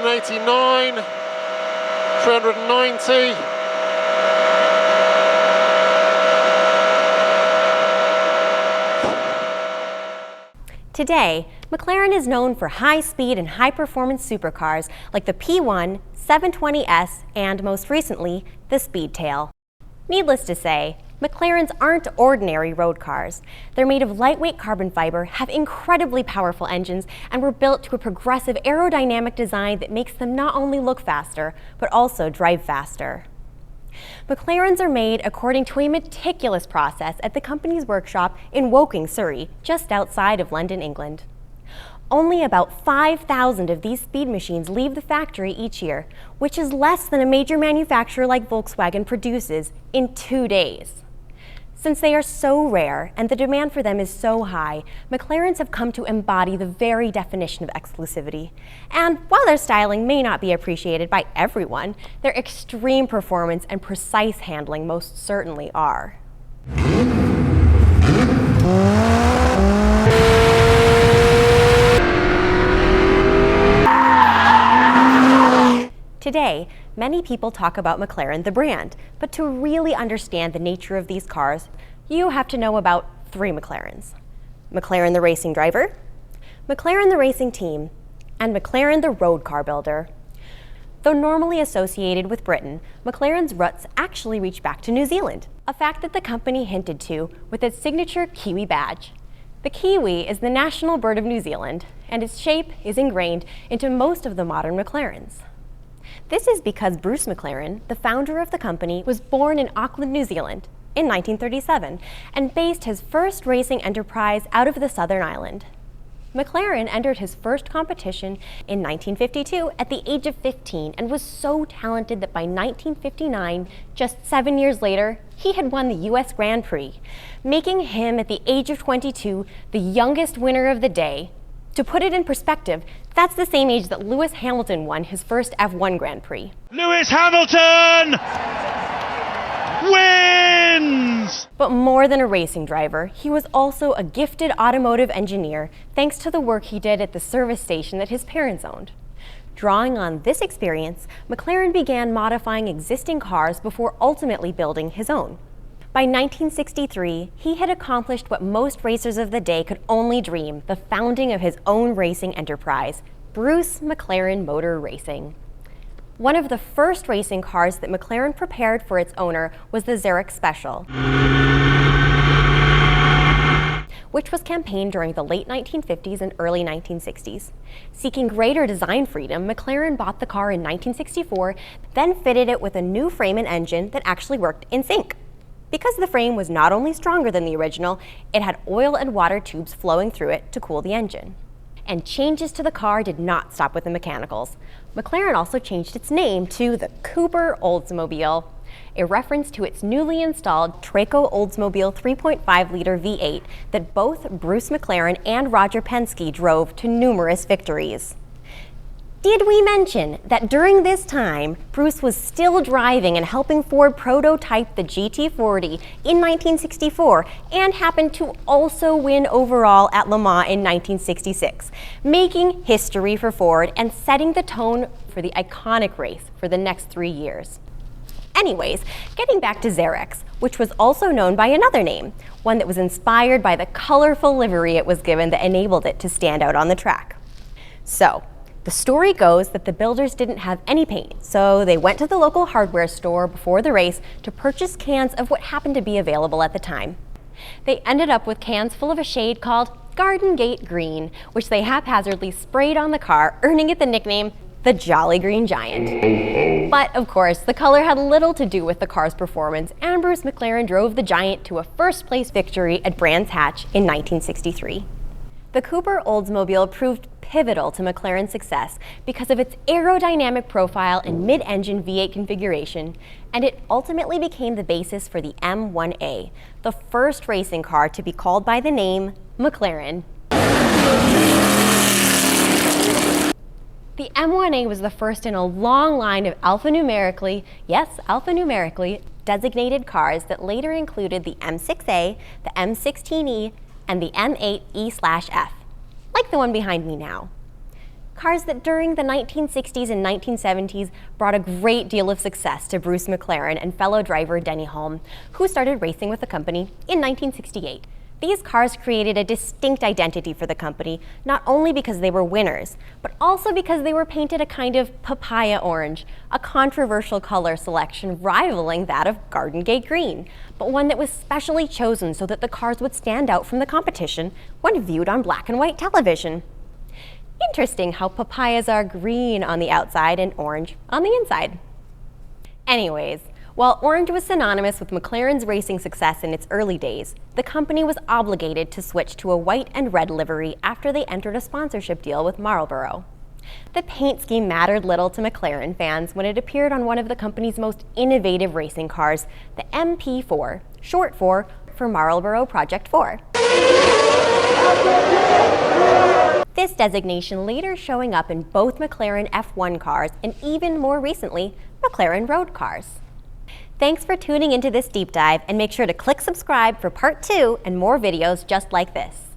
389, 390. Today, McLaren is known for high-speed and high-performance supercars like the P1, 720S, and most recently, the Speedtail. Needless to say, McLarens aren't ordinary road cars. They're made of lightweight carbon fiber, have incredibly powerful engines, and were built to a progressive aerodynamic design that makes them not only look faster, but also drive faster. McLarens are made according to a meticulous process at the company's workshop in Woking, Surrey, just outside of London, England. Only about 5,000 of these speed machines leave the factory each year, which is less than a major manufacturer like Volkswagen produces in 2 days. Since they are so rare and the demand for them is so high, McLarens have come to embody the very definition of exclusivity. And while their styling may not be appreciated by everyone, their extreme performance and precise handling most certainly are. Today, many people talk about McLaren, the brand, but to really understand the nature of these cars, you have to know about 3 McLarens. McLaren the racing driver, McLaren the racing team, and McLaren the road car builder. Though normally associated with Britain, McLaren's roots actually reach back to New Zealand, a fact that the company hinted to with its signature Kiwi badge. The kiwi is the national bird of New Zealand, and its shape is ingrained into most of the modern McLarens. This is because Bruce McLaren, the founder of the company, was born in Auckland, New Zealand in 1937 and based his first racing enterprise out of the Southern Island. McLaren entered his first competition in 1952 at the age of 15 and was so talented that by 1959, just 7 years later, he had won the US Grand Prix, making him at the age of 22 the youngest winner of the day. To put it in perspective, that's the same age that Lewis Hamilton won his first F1 Grand Prix. Lewis Hamilton wins! But more than a racing driver, he was also a gifted automotive engineer thanks to the work he did at the service station that his parents owned. Drawing on this experience, McLaren began modifying existing cars before ultimately building his own. By 1963, he had accomplished what most racers of the day could only dream, the founding of his own racing enterprise, Bruce McLaren Motor Racing. One of the first racing cars that McLaren prepared for its owner was the Xeric Special, which was campaigned during the late 1950s and early 1960s. Seeking greater design freedom, McLaren bought the car in 1964, then fitted it with a new frame and engine that actually worked in sync. Because the frame was not only stronger than the original, it had oil and water tubes flowing through it to cool the engine. And changes to the car did not stop with the mechanicals. McLaren also changed its name to the Cooper Oldsmobile, a reference to its newly installed Traco Oldsmobile 3.5-liter V8 that both Bruce McLaren and Roger Penske drove to numerous victories. Did we mention that during this time, Bruce was still driving and helping Ford prototype the GT40 in 1964 and happened to also win overall at Le Mans in 1966, making history for Ford and setting the tone for the iconic race for the next 3 years. Anyways, getting back to Xeric, which was also known by another name, one that was inspired by the colorful livery it was given that enabled it to stand out on the track. So, the story goes that the builders didn't have any paint, so they went to the local hardware store before the race to purchase cans of what happened to be available at the time. They ended up with cans full of a shade called Garden Gate Green, which they haphazardly sprayed on the car, earning it the nickname the Jolly Green Giant. But of course, the color had little to do with the car's performance, and Bruce McLaren drove the Giant to a first-place victory at Brands Hatch in 1963. The Cooper Oldsmobile proved pivotal to McLaren's success because of its aerodynamic profile and mid-engine V8 configuration, and it ultimately became the basis for the M1A, the first racing car to be called by the name McLaren. The M1A was the first in a long line of alphanumerically designated cars that later included the M6A, the M16E, and the M8E/F, like the one behind me now. cars that during the 1960s and 1970s brought a great deal of success to Bruce McLaren and fellow driver Denny Hulme, who started racing with the company in 1968. These cars created a distinct identity for the company, not only because they were winners, but also because they were painted a kind of papaya orange, a controversial color selection rivaling that of Garden Gate Green, but one that was specially chosen so that the cars would stand out from the competition when viewed on black and white television. Interesting how papayas are green on the outside and orange on the inside. Anyways, while orange was synonymous with McLaren's racing success in its early days, the company was obligated to switch to a white and red livery after they entered a sponsorship deal with Marlboro. The paint scheme mattered little to McLaren fans when it appeared on one of the company's most innovative racing cars, the MP4, short for Marlboro Project 4. This designation later showing up in both McLaren F1 cars and even more recently, McLaren road cars. Thanks for tuning into this deep dive, and make sure to click subscribe for part 2 and more videos just like this.